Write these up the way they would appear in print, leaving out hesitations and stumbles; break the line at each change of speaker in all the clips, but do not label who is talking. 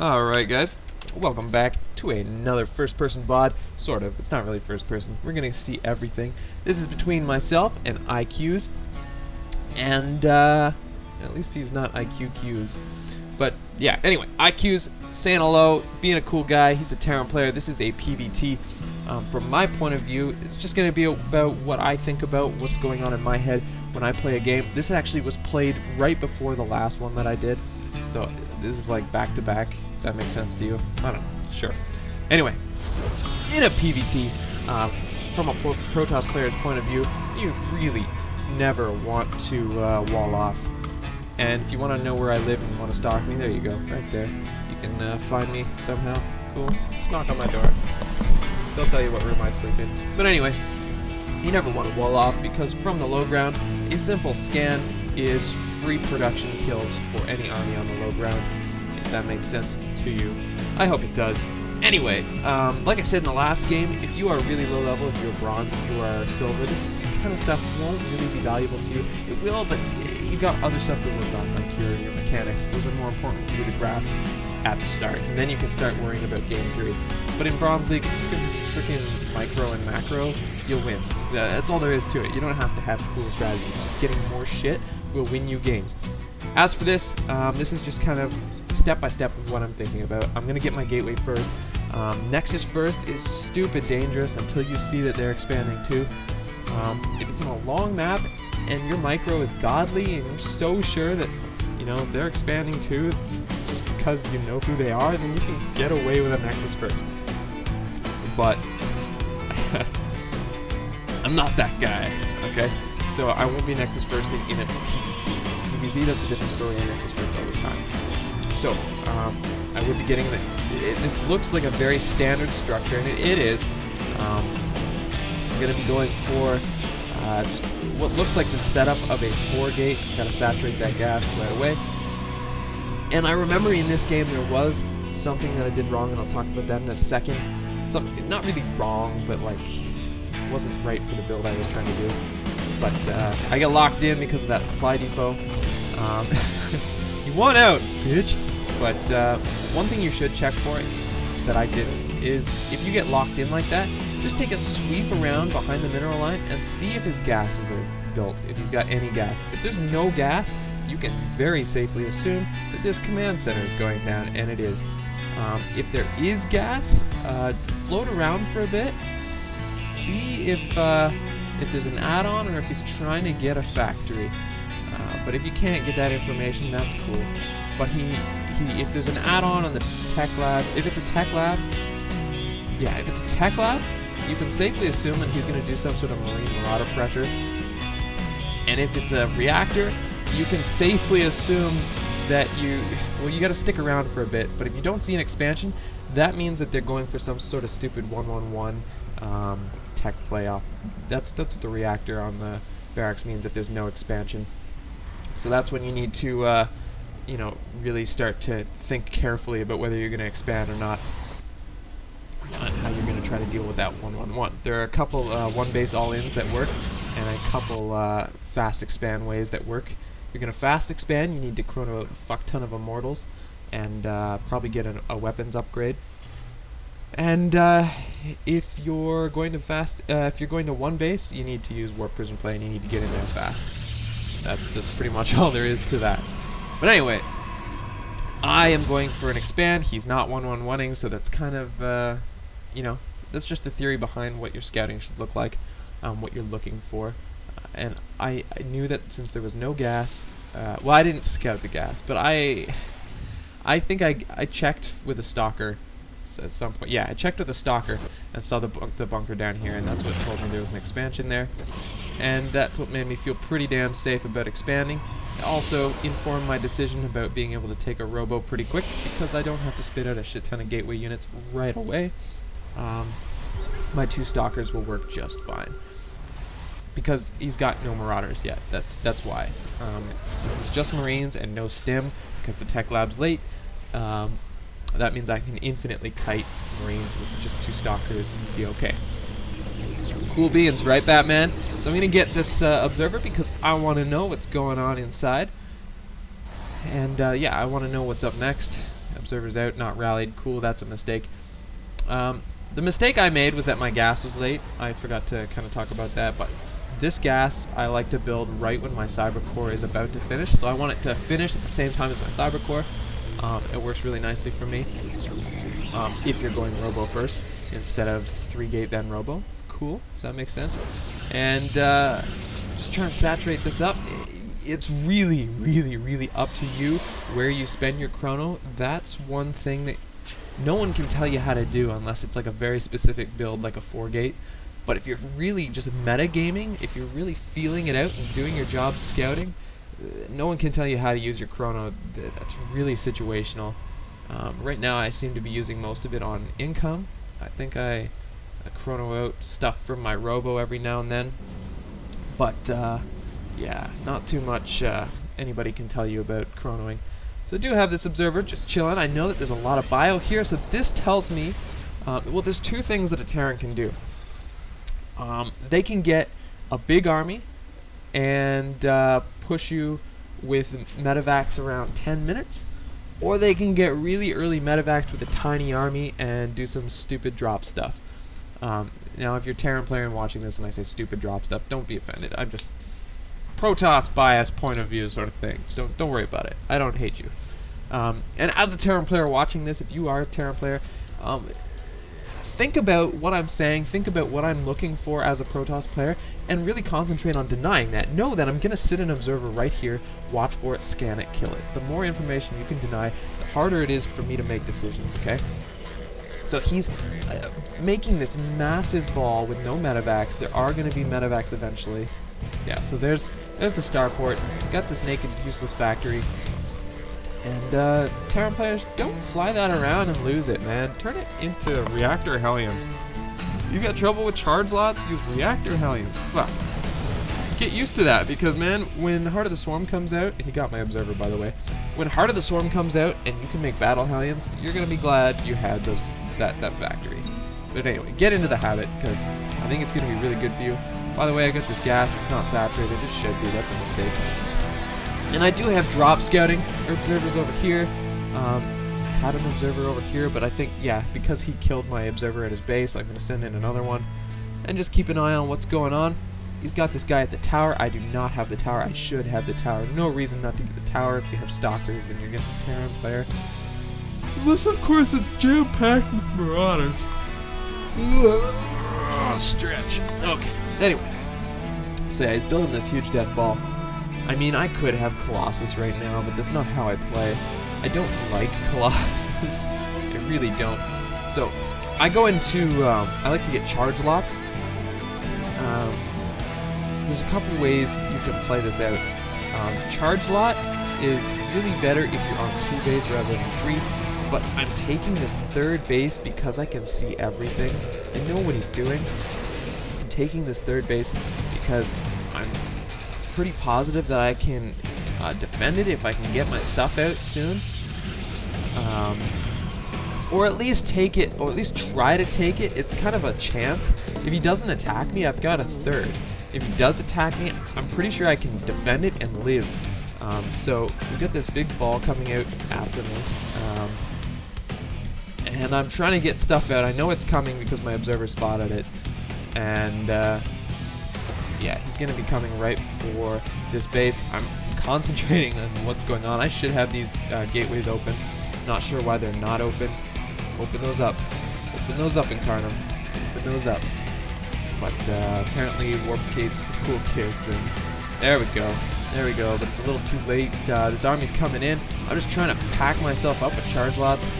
Alright guys, welcome back to another first-person VOD. Sort of, it's not really first-person. We're gonna see everything. This is between myself and IQs, and at least he's not IQQs. But yeah, anyway, IQ's saying hello, being a cool guy. He's a Terran player. This is a PvT. From my point of view, it's just going to be about what I think about what's going on in my head when I play a game. This actually was played right before the last one that I did, so this is like back-to-back. If that makes sense to you? I don't know. Sure. Anyway, in a PvT, from a Protoss player's point of view, you really never want to wall off. And if you want to know where I live and you want to stalk me, there you go, right there. You can find me somehow. Cool. Just knock on my door. They'll tell you what room I sleep in. But anyway, you never want to wall off because from the low ground, a simple scan is free production kills for any army on the low ground, if that makes sense to you. I hope it does. Anyway, like I said in the last game, if you are really low level, if you're bronze, if you are silver, this kind of stuff won't really be valuable to you. It will, but you've got other stuff to work on, like your mechanics. Those are more important for you to grasp at the start, and then you can start worrying about game theory. But in Bronze League, if you can freaking micro and macro, you'll win. That's all there is to it. You don't have to have cool strategies. Just getting more shit will win you games. As for this, this is just kind of step by step of what I'm thinking about. I'm going to get my gateway first. Nexus first is stupid dangerous until you see that they're expanding too. If it's on a long map and your micro is godly and you're so sure that they're expanding too, just because you know who they are, then you can get away with a Nexus first. But I'm not that guy, okay? So I won't be Nexus first in a PvT. PvZ, that's a different story. Nexus first all the time. So I would be getting this looks like a very standard structure, and it is. I'm going to be going for just what looks like the setup of a 4-gate. Gotta saturate that gas right away. And I remember in this game there was something that I did wrong, and I'll talk about that in a second. Something not really wrong, but like it wasn't right for the build I was trying to do. But I got locked in because of that supply depot. You want out, bitch! But one thing you should check for that I didn't is if you get locked in like that, just take a sweep around behind the mineral line and see if his gases are built, if he's got any gases. If there's no gas, you can very safely assume that this command center is going down, and it is. If there is gas, float around for a bit, see if there's an add-on or if he's trying to get a factory. But if you can't get that information, that's cool. But if there's an add-on on the tech lab, if it's a tech lab, you can safely assume that he's going to do some sort of marine marauder pressure. And if it's a reactor, you can safely assume that you got to stick around for a bit. But if you don't see an expansion, that means that they're going for some sort of stupid 1-1-1 tech playoff. That's what the reactor on the barracks means if there's no expansion. So that's when you need to really start to think carefully about whether you're going to expand or not, and how you're going to try to deal with that 1-1-1. There are a couple one base all-ins that work, and a couple fast expand ways that work. If you're going to fast expand, you need to chrono out a fuck ton of immortals, and probably get a weapons upgrade. And if you're going to one base, you need to use warp prison play, and you need to get in there fast. That's pretty much all there is to that. But anyway, I am going for an expand. He's not 1-1-1ing, so that's kind of, that's just the theory behind what your scouting should look like, what you're looking for. And I knew that since there was no gas, well, I didn't scout the gas, but I think I checked with a stalker at some point. Yeah, I checked with a stalker and saw the bunker down here, and that's what told me there was an expansion there. And that's what made me feel pretty damn safe about expanding. It also informed my decision about being able to take a robo pretty quick, because I don't have to spit out a shit ton of gateway units right away. My 2 stalkers will work just fine, because he's got no marauders yet. That's why. Since it's just marines and no stim, because the tech lab's late, that means I can infinitely kite marines with just 2 stalkers and be okay. Cool beans, right, Batman? So I'm going to get this observer because I want to know what's going on inside. And yeah, I want to know what's up next. Observer's out, not rallied. Cool, that's a mistake. The mistake I made was that my gas was late. I forgot to kind of talk about that, but this gas I like to build right when my Cyber Core is about to finish, so I want it to finish at the same time as my Cyber Core. It works really nicely for me. If you're going Robo first, instead of 3-gate then Robo. Cool, does that make sense? And just try and saturate this up. It's really, really, really up to you where you spend your chrono. That's one thing that no one can tell you how to do unless it's like a very specific build, like a 4-gate. But if you're really just metagaming, if you're really feeling it out and doing your job scouting, no one can tell you how to use your chrono. That's really situational. Right now I seem to be using most of it on income. I think I chrono out stuff from my Robo every now and then. But yeah, not too much anybody can tell you about chronoing. So I do have this observer just chilling. I know that there's a lot of bio here, so this tells me, well, there's two things that a Terran can do. They can get a big army and push you with medevacs around 10 minutes, or they can get really early medevacs with a tiny army and do some stupid drop stuff. Now, if you're Terran player and watching this and I say stupid drop stuff, don't be offended. I'm just Protoss bias point of view sort of thing. Don't worry about it. I don't hate you. And as a Terran player watching this, if you are a Terran player, think about what I'm saying, think about what I'm looking for as a Protoss player, and really concentrate on denying that. Know that I'm going to sit an observer right here, watch for it, scan it, kill it. The more information you can deny, the harder it is for me to make decisions, okay? So he's making this massive ball with no medevacs. There are going to be medevacs eventually. Yeah, so there's the starport. He's got this naked, useless factory. And Terran players, don't fly that around and lose it, man. Turn it into reactor Hellions. You got trouble with charge lots? Use reactor Hellions. Fuck. Get used to that, because, man, when Heart of the Swarm comes out, and he got my observer, by the way. When Heart of the Swarm comes out and you can make battle Hellions, you're going to be glad you had that factory. But anyway, get into the habit, because I think it's going to be really good for you. By the way, I got this gas. It's not saturated. It should be. That's a mistake. And I do have drop scouting observers over here. Had an observer over here, but I think, yeah, because he killed my observer at his base, I'm going to send in another one. And just keep an eye on what's going on. He's got this guy at the tower. I do not have the tower. I should have the tower. No reason not to get the tower if you have stalkers and you're against a Terran player. Unless, of course, it's jam-packed with marauders. Stretch. Okay. Anyway. So yeah, he's building this huge death ball. I mean, I could have Colossus right now, but that's not how I play. I don't like Colossus. I really don't. So, I go into, I like to get charge lots. There's a couple ways you can play this out. Charge lot is really better if you're on 2 base rather than 3, but I'm taking this 3rd base because I can see everything. I know what he's doing. I'm taking this 3rd base because I'm pretty positive that I can defend it if I can get my stuff out soon. Or at least take it, or at least try to take it. It's kind of a chance. If he doesn't attack me, I've got a 3rd. If he does attack me, I'm pretty sure I can defend it and live. So we've got this big ball coming out after me. And I'm trying to get stuff out. I know it's coming because my observer spotted it. And yeah, he's going to be coming right for this base. I'm concentrating on what's going on. I should have these gateways open. Not sure why they're not open. Open those up. Open those up, Incarnum. Open those up. But apparently warp gates for cool kids, and there we go. There we go, but it's a little too late. This army's coming in. I'm just trying to pack myself up with charge lots.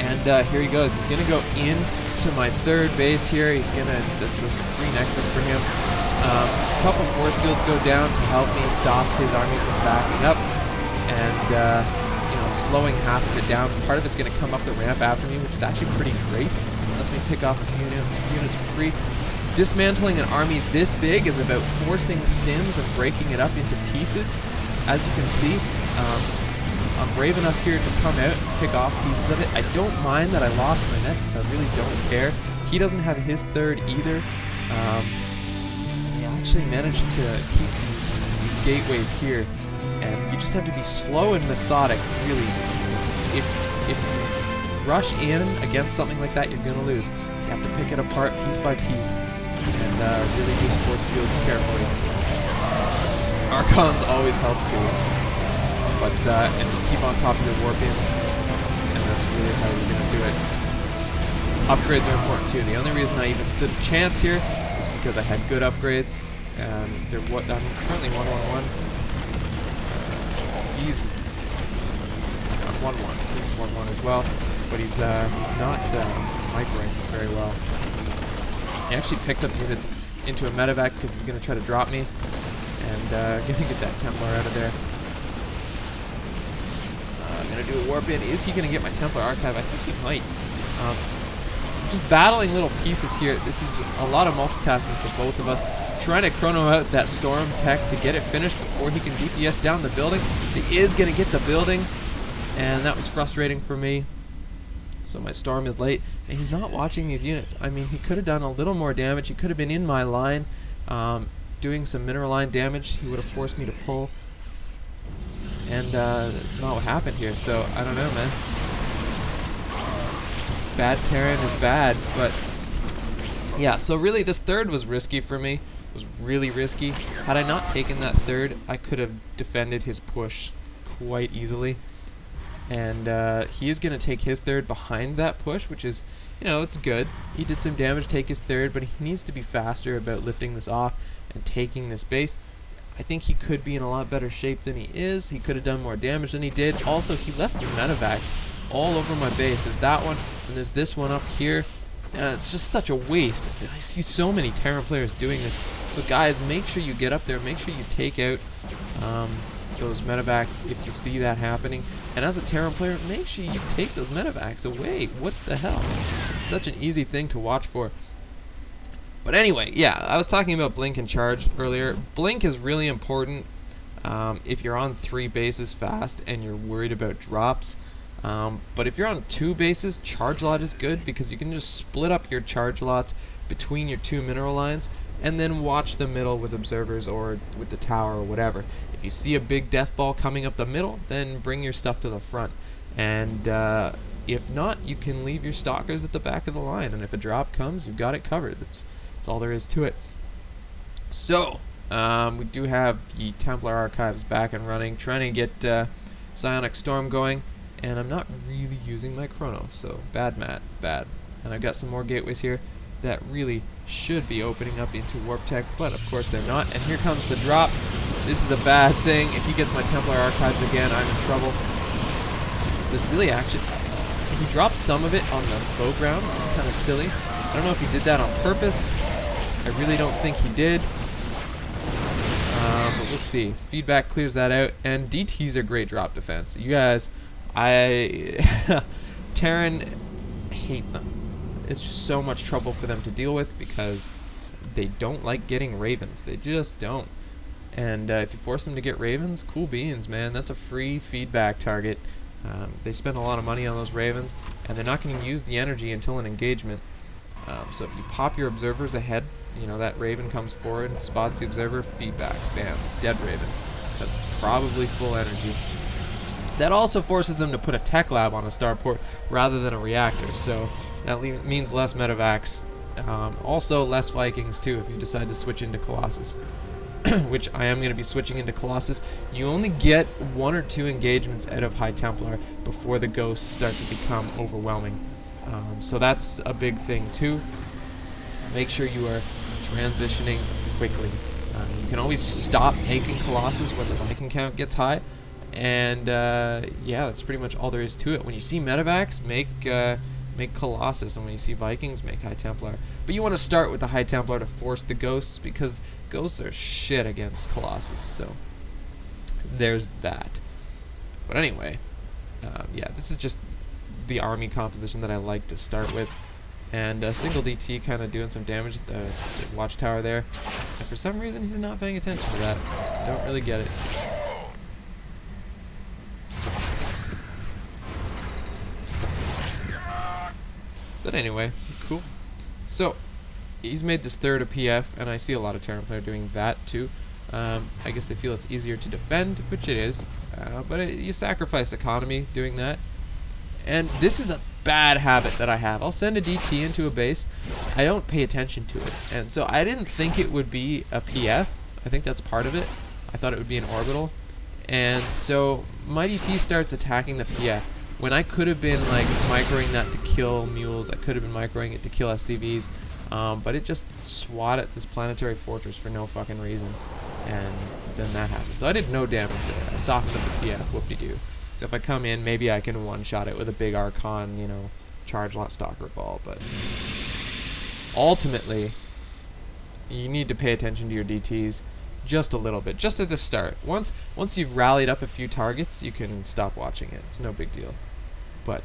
And here he goes. He's going to go into my 3rd base here. He's going to, this is a free nexus for him. A couple force fields go down to help me stop his army from backing up. And, you know, slowing half of it down. Part of it's going to come up the ramp after me, which is actually pretty great. Lets me pick off a few units for free. Dismantling an army this big is about forcing stims and breaking it up into pieces. As you can see, I'm brave enough here to come out and pick off pieces of it. I don't mind that I lost my nexus. I really don't care. He doesn't have his 3rd either. He actually managed to keep these gateways here. And you just have to be slow and methodic, really. if you rush in against something like that, you're going to lose. You have to pick it apart piece by piece and really use force fields carefully. Archons always help too, but and just keep on top of your warpins, and that's really how you're going to do it. Upgrades are important too. The only reason I even stood a chance here is because I had good upgrades. I'm currently 1-1-1. He's 1-1. He's 1-1 as well, but he's not microing very well. He actually picked up units into a medevac because he's going to try to drop me, and going to get that Templar out of there. I'm going to do a warp in. Is he going to get my Templar Archive? I think he might. Just battling little pieces here. This is a lot of multitasking for both of us. Trying to chrono out that Storm tech to get it finished before he can DPS down the building. He is going to get the building, and that was frustrating for me. So my Storm is late, and he's not watching these units. I mean, he could have done a little more damage. He could have been in my line, doing some mineral line damage. He would have forced me to pull, and that's not what happened here. So I don't know, man. Bad Terran is bad, but yeah, so really this third was risky for me. It was really risky. Had I not taken that third, I could have defended his push quite easily. And he is going to take his third behind that push, which is, you know, it's good. He did some damage, take his third, but he needs to be faster about lifting this off and taking this base. I think he could be in a lot better shape than he is. He could have done more damage than he did. Also, he left me medevacs all over my base. There's that one, and there's this one up here. It's just such a waste. I see so many Terran players doing this. So guys, make sure you get up there. Make sure you take out those medevacs if you see that happening. And as a Terran player, make sure you take those medevacs away. What the hell? It's such an easy thing to watch for. But anyway, yeah, I was talking about Blink and Charge earlier. Blink is really important if you're on 3 bases fast and you're worried about drops. But if you're on 2 bases, Charge Lot is good because you can just split up your charge lots between your 2 mineral lines and then watch the middle with observers or with the tower or whatever. If you see a big death ball coming up the middle, then bring your stuff to the front. And if not, you can leave your stalkers at the back of the line, and if a drop comes, you've got it covered. That's all there is to it. So, we do have the Templar Archives back and running, trying to get Psionic Storm going. And I'm not really using my chrono, so bad, Matt, bad. And I've got some more gateways here that really should be opening up into Warp Tech, but of course they're not. And here comes the drop. This is a bad thing. If he gets my Templar Archives again, I'm in trouble. There's really action. He dropped some of it on the bow ground, which is kind of silly. I don't know if he did that on purpose. I really don't think he did. But we'll see. Feedback clears that out, and DTs are great drop defense. You guys... Terran hate them. It's just so much trouble for them to deal with because they don't like getting Ravens. They just don't. And if you force them to get Ravens, cool beans, man. That's a free feedback target. They spend a lot of money on those Ravens, and they're not going to use the energy until an engagement. So if you pop your observers ahead, you know, that Raven comes forward and spots the observer, feedback, bam, dead Raven. That's probably full energy. That also forces them to put a tech lab on a starport rather than a reactor, so that means less medevacs. Also less Vikings too if you decide to switch into Colossus, which I am going to be switching into Colossus. You only get 1 or 2 engagements out of High Templar before the ghosts start to become overwhelming. So that's a big thing too. Make sure you are transitioning quickly. You can always stop making Colossus when the Viking count gets high. And yeah, that's pretty much all there is to it. When you see medevacs, make Colossus, and when you see Vikings, make High Templar. But you want to start with the High Templar to force the ghosts, because ghosts are shit against Colossus. So there's that. But anyway, yeah, this is just the army composition that I like to start with. And single DT kind of doing some damage at the watchtower there. And for some reason, he's not paying attention to that. Don't really get it. But anyway, cool. So, he's made this third a PF, and I see a lot of Terran player doing that too. I guess they feel it's easier to defend, which it is. But you sacrifice economy doing that. And this is a bad habit that I have. I'll send a DT into a base. I don't pay attention to it. And so I didn't think it would be a PF. I think that's part of it. I thought it would be an orbital. And so my DT starts attacking the PF. When I could have been like microing that to kill mules, I could have been microing it to kill SCVs. But it just swatted this planetary fortress for no fucking reason. And then that happened. So I did no damage there. I softened up the PF, whoop-de-doo. So if I come in, maybe I can one-shot it with a big Archon, you know, charge lot stalker ball. But ultimately, you need to pay attention to your DTs just a little bit, just at the start. Once you've rallied up a few targets, you can stop watching it. It's no big deal. But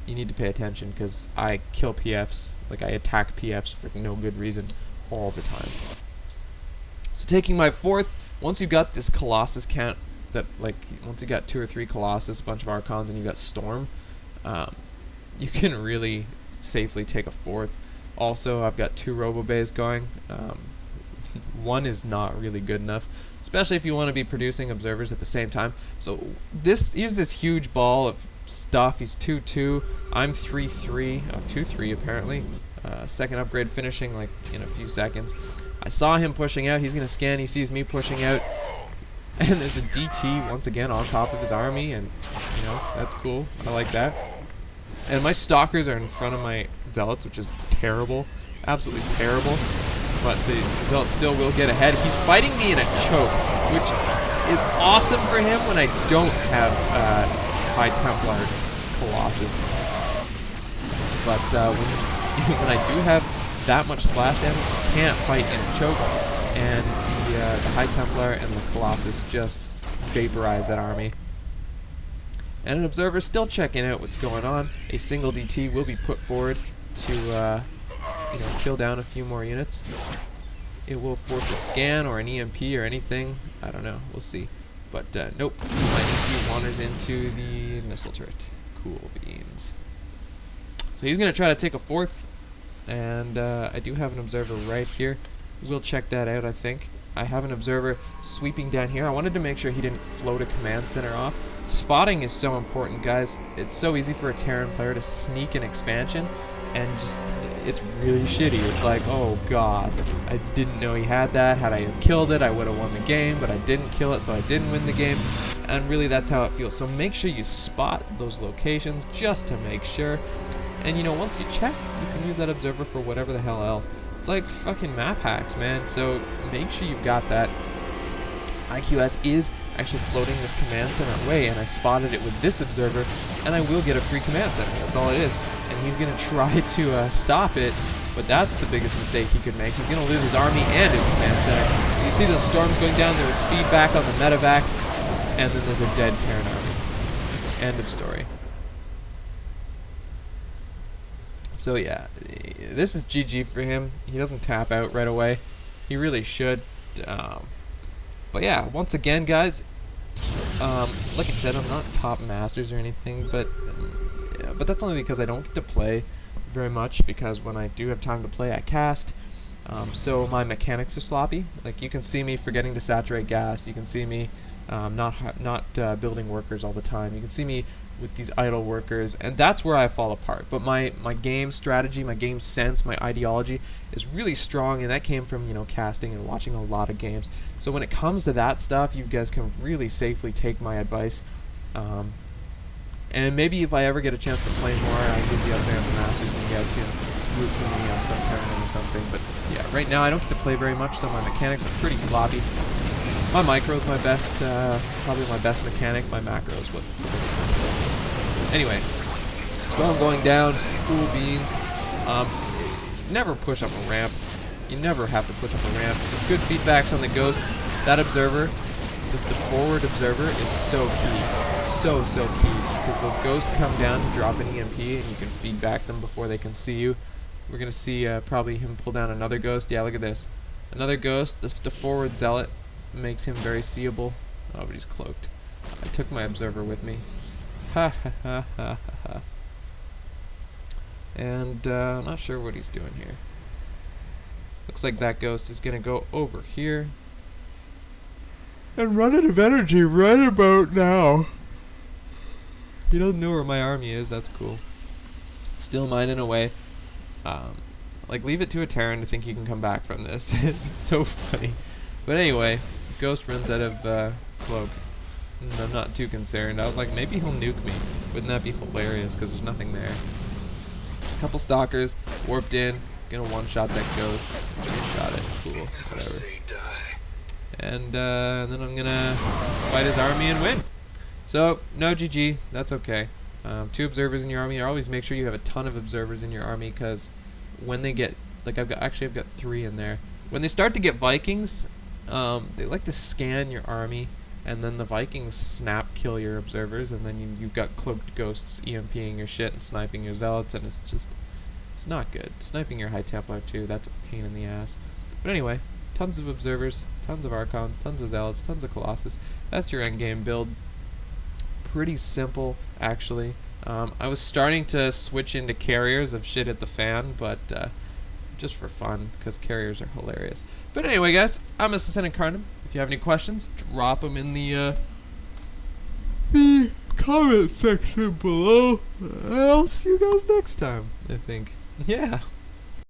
you need to pay attention because I kill PFs, like I attack PFs for no good reason all the time. So taking my 4th, once you've got this Colossus count, that like once you got 2 or 3 Colossus, a bunch of Archons, and you got Storm, you can really safely take a 4th. Also, I've got 2 Robo-Bays going. 1 is not really good enough, especially if you want to be producing observers at the same time. So here's this huge ball of stuff. He's 2-2. I'm 3-3. 2-3 apparently. Second upgrade finishing like in a few seconds. I saw him pushing out. He's gonna scan. He sees me pushing out. And there's a DT once again on top of his army, and you know, that's cool. I like that. And my stalkers are in front of my zealots, which is terrible, absolutely terrible. But the zealots still will get ahead. He's fighting me in a choke, which is awesome for him when I don't have High Templar Colossus. But when I do have that much splash damage, I can't fight in a choke. And the High Templar and the Colossus just vaporize that army. And an observer still checking out what's going on. A single DT will be put forward to you know, kill down a few more units. It will force a scan or an EMP or anything. I don't know. We'll see. But nope. My DT wanders into the missile turret. Cool beans. So he's going to try to take a 4th. And I do have an observer right here. We'll check that out, I think. I have an observer sweeping down here. I wanted to make sure he didn't float a command center off. Spotting is so important, guys. It's so easy for a Terran player to sneak an expansion, and just, it's really shitty. It's like, oh god, I didn't know he had that. Had I killed it, I would have won the game, but I didn't kill it, so I didn't win the game. And really, that's how it feels. So make sure you spot those locations just to make sure. And you know, once you check, you can use that observer for whatever the hell else. It's like fucking map hacks, man. So make sure you've got that. IQS is actually floating this command center away, and I spotted it with this observer, and I will get a free command center. That's all it is. And he's going to try to stop it, but that's the biggest mistake he could make. He's going to lose his army and his command center. So you see those storms going down, there was feedback on the medevacs, and then there's a dead Terran army. End of story. So yeah, this is GG for him. He doesn't tap out right away. He really should. But yeah, once again, guys, like I said, I'm not top masters or anything, but that's only because I don't get to play very much, because when I do have time to play, I cast. So my mechanics are sloppy. Like, you can see me forgetting to saturate gas. You can see me not building workers all the time. You can see me with these idle workers, and that's where I fall apart. But my game strategy, my game sense, my ideology is really strong, and that came from, you know, casting and watching a lot of games. So when it comes to that stuff, you guys can really safely take my advice. And maybe if I ever get a chance to play more, I'll give you up there in the Masters, and you guys can root for me on some tournament or something. But yeah, right now I don't get to play very much, so my mechanics are pretty sloppy. My micro is my best, probably my best mechanic. My macro is what. Anyway, storm going down, cool beans. Never push up a ramp. You never have to push up a ramp. Just good feedbacks on the ghosts. That observer, just the forward observer, is so key. So key. Because those ghosts come down to drop an EMP, and you can feedback them before they can see you. We're going to see probably him pull down another ghost. Yeah, look at this. Another ghost. The forward zealot makes him very seeable. Oh, but he's cloaked. I took my observer with me. Ha ha ha ha ha. And I'm not sure what he's doing here. Looks like that ghost is going to go over here and run out of energy right about now. He doesn't know where my army is. That's cool. Still mining away. Like, leave it to a Terran to think you can come back from this. It's so funny. But anyway, Ghost runs out of cloak. And I'm not too concerned. I was like, maybe he'll nuke me. Wouldn't that be hilarious? Because there's nothing there. Couple stalkers warped in. Gonna one-shot that Ghost. Two-shot it. Cool. Whatever. And then I'm gonna fight his army and win. So, no GG. That's okay. 2 observers in your army. Always make sure you have a ton of observers in your army, because when they get, like, I've got 3 in there. When they start to get Vikings, they like to scan your army, and then the Vikings snap kill your observers, and then you've got cloaked ghosts EMPing your shit and sniping your zealots, and it's not good. Sniping your High Templar too, that's a pain in the ass. But anyway, tons of observers, tons of Archons, tons of zealots, tons of Colossus. That's your endgame build. Pretty simple, actually. I was starting to switch into carriers of shit at the fan, but just for fun, because carriers are hilarious. But anyway, guys, I'm Assistant Incarnum. If you have any questions, drop them in the comment section below. I'll see you guys next time, I think. Yeah.